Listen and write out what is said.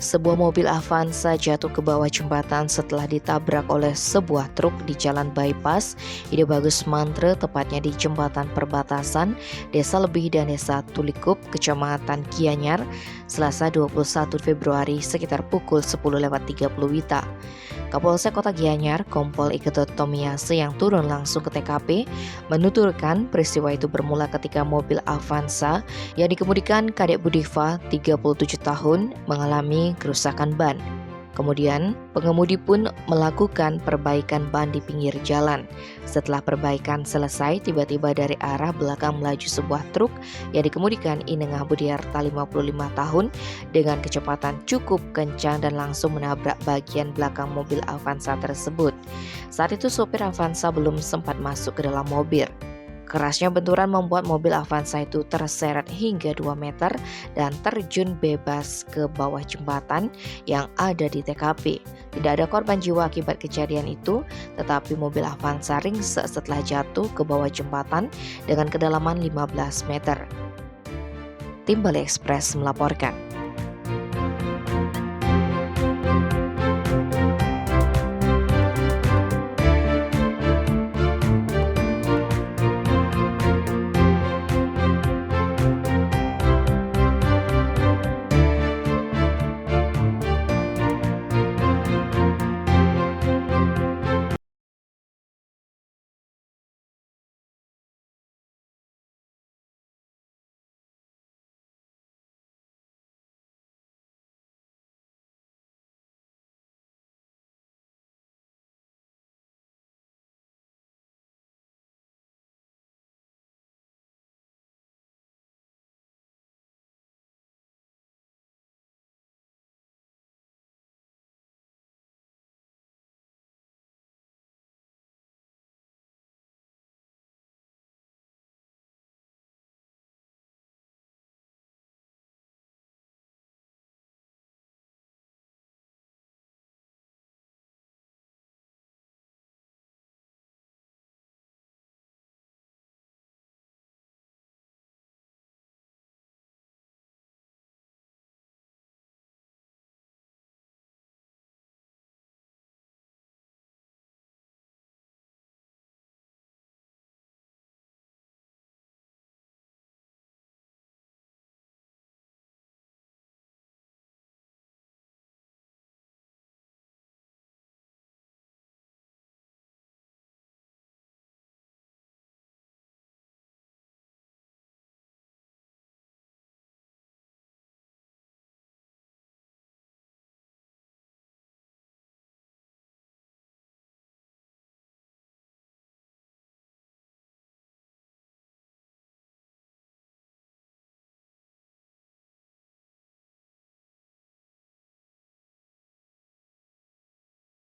Sebuah mobil Avanza jatuh ke bawah jembatan setelah ditabrak oleh sebuah truk di Jalan Bypass, Ide Bagus Mantre, tepatnya di jembatan perbatasan Desa Lebih dan Desa Tulikup, Kecamatan Gianyar, Selasa 21 Februari sekitar pukul 10.30 WITA. Kapolsek Kota Gianyar, Kompol Iketot Tomiyase yang turun langsung ke TKP, menuturkan peristiwa itu bermula ketika mobil Avanza yang dikemudikan Kadek Budiva, 37 tahun, mengalami kerusakan ban. Kemudian, pengemudi pun melakukan perbaikan ban di pinggir jalan. Setelah perbaikan selesai, tiba-tiba dari arah belakang melaju sebuah truk yang dikemudikan Inengah Budiarta, 55 tahun, dengan kecepatan cukup kencang dan langsung menabrak bagian belakang mobil Avanza tersebut. Saat itu sopir Avanza belum sempat masuk ke dalam mobil. Kerasnya benturan membuat mobil Avanza itu terseret hingga 2 meter dan terjun bebas ke bawah jembatan yang ada di TKP. Tidak ada korban jiwa akibat kejadian itu, tetapi mobil Avanza ringsek setelah jatuh ke bawah jembatan dengan kedalaman 15 meter. Tim Bali Express melaporkan.